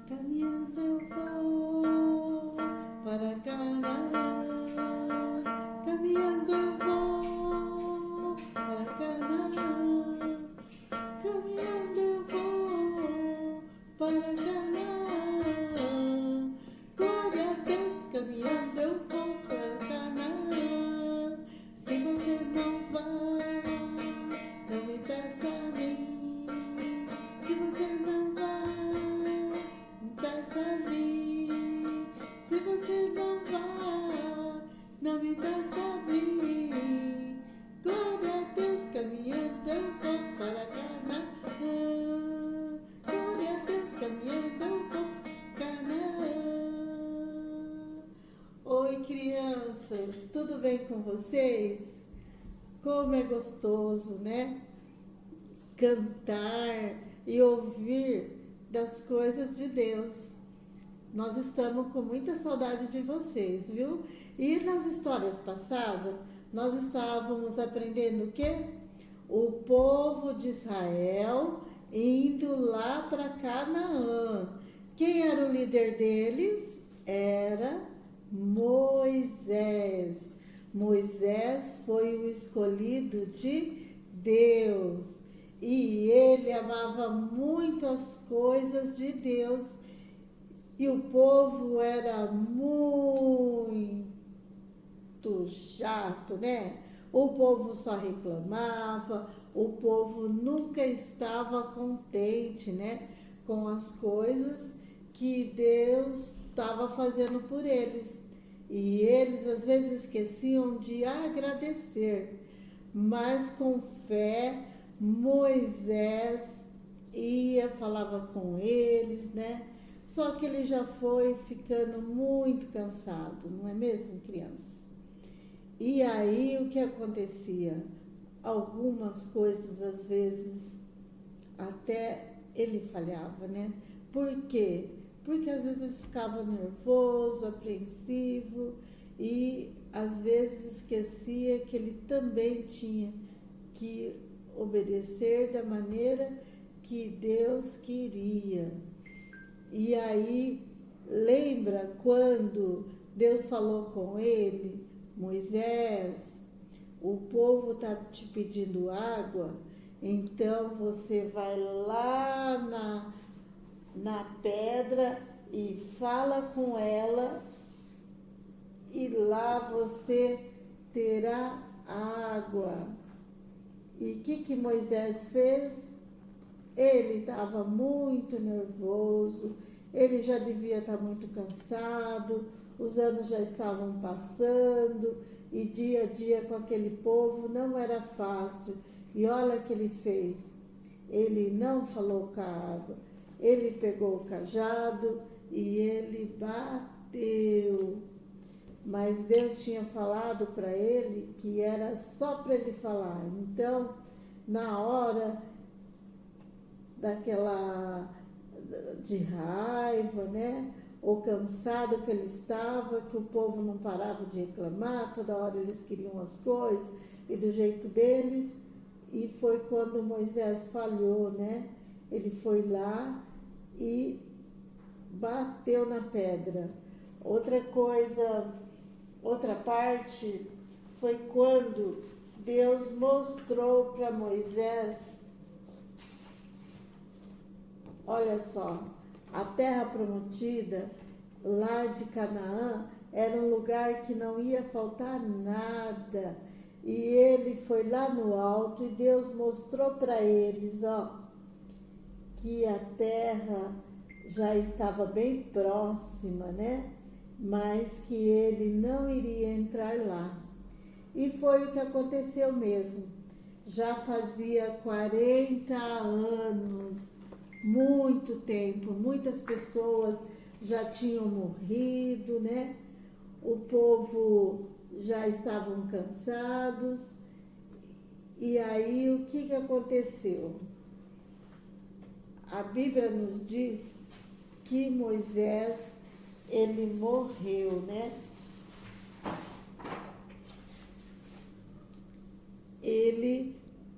Caminhando eu vou para Canaã, caminhando eu vou para Canaã, caminhando eu vou para Canaã. Glória a Deus, caminhando eu vou para Canaã. Se você não vai, não me peça a mim. Se você não vai, peça a mim. Se você não vai, não me peça a mim. Glória a Deus, caminhando eu vou para Canaã. Glória a Deus, caminhando eu vou para Canaã. Oi, crianças, tudo bem com vocês? Como é gostoso, né? Cantar e ouvir das coisas de Deus. Nós estamos com muita saudade de vocês, viu? E nas histórias passadas, nós estávamos aprendendo o quê? O povo de Israel indo lá para Canaã. Quem era o líder deles? Era Moisés. Moisés foi o escolhido de Deus. E ele amava muito as coisas de Deus. E o povo era muito chato, né? O povo só reclamava, o povo nunca estava contente, né? Com as coisas que Deus estava fazendo por eles. E eles às vezes esqueciam de agradecer. Mas com fé, Moisés ia, falava com eles, né? Só que ele já foi ficando muito cansado, não é mesmo, criança? E aí o que acontecia? Algumas coisas, às vezes, até ele falhava, né? Por quê? Porque às vezes ficava nervoso, apreensivo e às vezes esquecia que ele também tinha que obedecer da maneira que Deus queria. E aí, lembra quando Deus falou com ele, Moisés, o povo está te pedindo água, então você vai lá na pedra e fala com ela e lá você terá água. E o que Moisés fez? Ele estava muito nervoso, ele já devia estar muito cansado, os anos já estavam passando e dia a dia com aquele povo não era fácil. E olha o que ele fez, ele não falou com a água, ele pegou o cajado e ele bateu. Mas Deus tinha falado para ele que era só para ele falar. Então, na hora daquela de raiva, né? Ou cansado que ele estava, que o povo não parava de reclamar, toda hora eles queriam as coisas e do jeito deles. E foi quando Moisés falhou, né? Ele foi lá e bateu na pedra. Outra coisa, outra parte foi quando Deus mostrou para Moisés. Olha só, a terra prometida lá de Canaã era um lugar que não ia faltar nada. E ele foi lá no alto e Deus mostrou para eles, ó, que a terra já estava bem próxima, né? Mas que ele não iria entrar lá. E foi o que aconteceu mesmo. Já fazia 40 anos, muito tempo, muitas pessoas já tinham morrido, né? O povo já estavam cansados. E aí o que aconteceu? A Bíblia nos diz que Moisés, ele morreu, né? Ele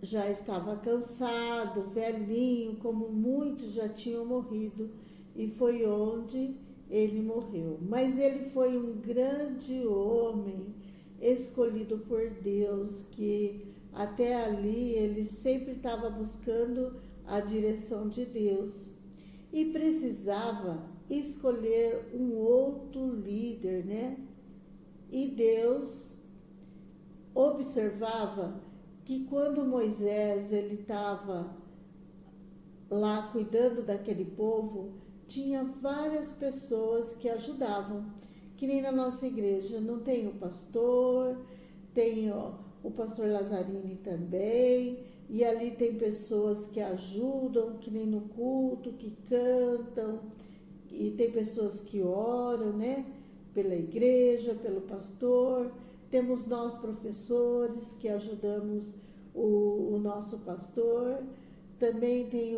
já estava cansado, velhinho, como muitos já tinham morrido. e foi onde ele morreu. Mas ele foi um grande homem, escolhido por Deus, que até ali ele sempre estava buscando a direção de Deus e precisava escolher um outro líder, né? E Deus observava que quando Moisés ele estava lá cuidando daquele povo, tinha várias pessoas que ajudavam, que nem na nossa igreja, não tem o pastor, tem o pastor Lazzarini também, e ali tem pessoas que ajudam, que nem no culto, que cantam, e tem pessoas que oram, né, pela igreja, pelo pastor. Temos nós professores que ajudamos o nosso pastor, também tem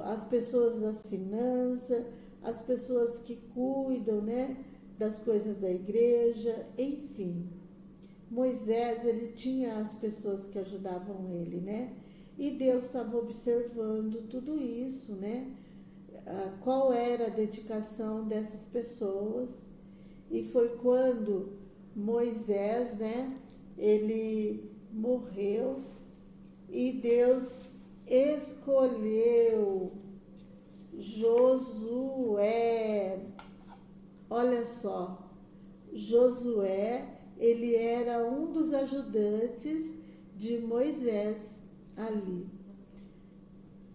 as pessoas da finança, as pessoas que cuidam, né, das coisas da igreja, enfim. Moisés, ele tinha as pessoas que ajudavam ele, né? E Deus estava observando tudo isso, né? Qual era a dedicação dessas pessoas. E foi quando Moisés, né, ele morreu e Deus escolheu Josué. Olha só, Josué, ele era um dos ajudantes de Moisés ali.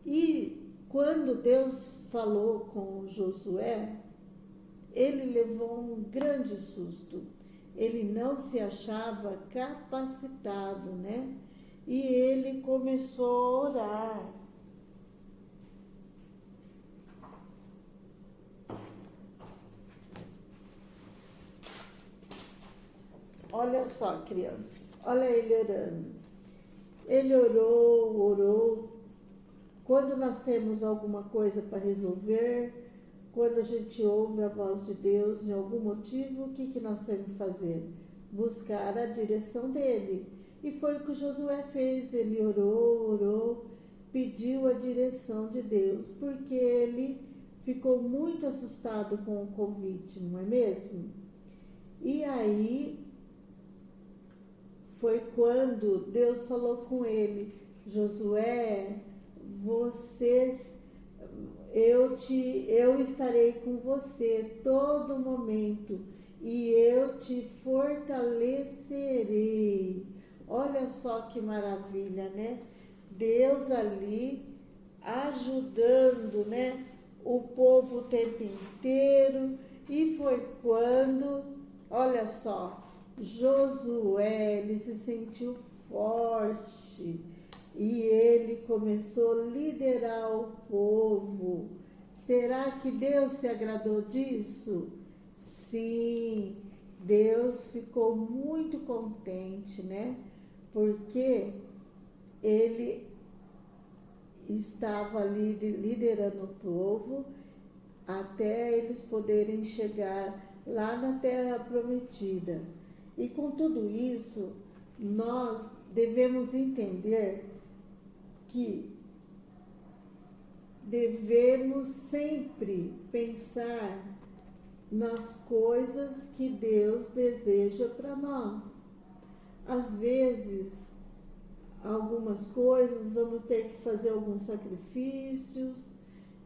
E quando Deus falou com Josué, ele levou um grande susto. Ele não se achava capacitado, né? E ele começou a orar. Olha só, criança, olha ele orando. Ele orou. Quando nós temos alguma coisa para resolver, quando a gente ouve a voz de Deus, em algum motivo, o que nós temos que fazer? Buscar a direção dele. E foi o que Josué fez. Ele orou, pediu a direção de Deus, porque ele ficou muito assustado com o convite, não é mesmo? E aí foi quando Deus falou com ele: Josué, eu estarei com você todo momento e eu te fortalecerei. Olha só que maravilha, né? Deus ali ajudando, né, o povo o tempo inteiro. E foi quando, olha só, Josué, ele se sentiu forte e ele começou a liderar o povo. Será que Deus se agradou disso? Sim, Deus ficou muito contente, né? Porque ele estava ali liderando o povo até eles poderem chegar lá na Terra Prometida. E com tudo isso, nós devemos entender que devemos sempre pensar nas coisas que Deus deseja para nós. Às vezes, algumas coisas vamos ter que fazer alguns sacrifícios,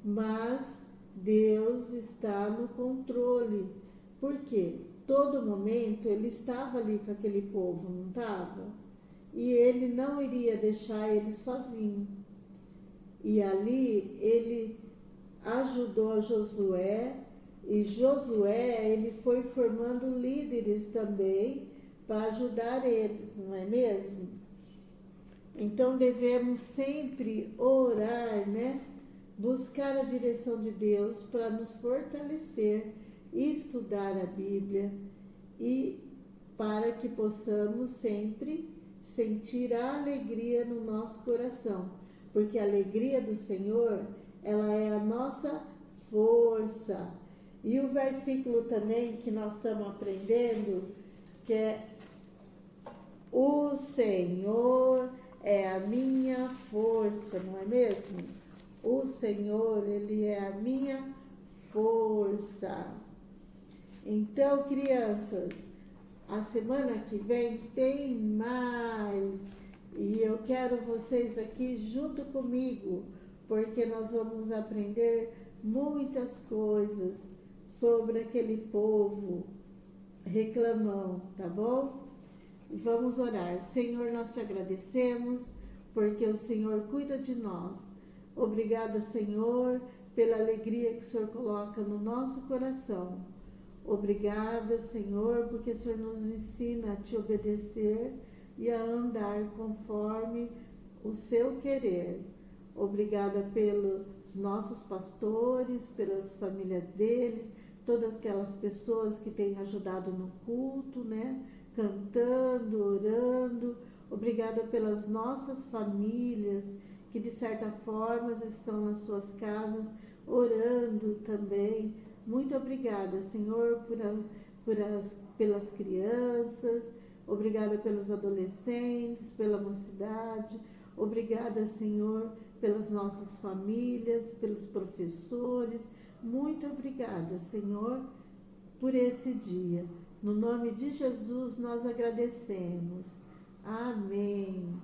mas Deus está no controle. Por quê? Todo momento ele estava ali com aquele povo, não estava? E ele não iria deixar ele sozinho. E ali ele ajudou Josué, e Josué ele foi formando líderes também para ajudar eles, não é mesmo? Então devemos sempre orar, né? Buscar a direção de Deus para nos fortalecer, estudar a Bíblia e para que possamos sempre sentir a alegria no nosso coração, porque a alegria do Senhor, ela é a nossa força. E o versículo também que nós estamos aprendendo, que é: o Senhor é a minha força, não é mesmo? O Senhor, ele é a minha força. Então, crianças, a semana que vem tem mais. E eu quero vocês aqui junto comigo, porque nós vamos aprender muitas coisas sobre aquele povo reclamão, tá bom? Vamos orar. Senhor, nós te agradecemos, porque o Senhor cuida de nós. Obrigada, Senhor, pela alegria que o Senhor coloca no nosso coração. Obrigada, Senhor, porque o Senhor nos ensina a te obedecer e a andar conforme o seu querer. Obrigada pelos nossos pastores, pelas famílias deles, todas aquelas pessoas que têm ajudado no culto, né? Cantando, orando. Obrigada pelas nossas famílias que de certa forma estão nas suas casas orando também. Muito obrigada, Senhor, pelas crianças. Obrigada pelos adolescentes, pela mocidade. Obrigada, Senhor, pelas nossas famílias, pelos professores. Muito obrigada, Senhor, por esse dia. No nome de Jesus nós agradecemos. Amém.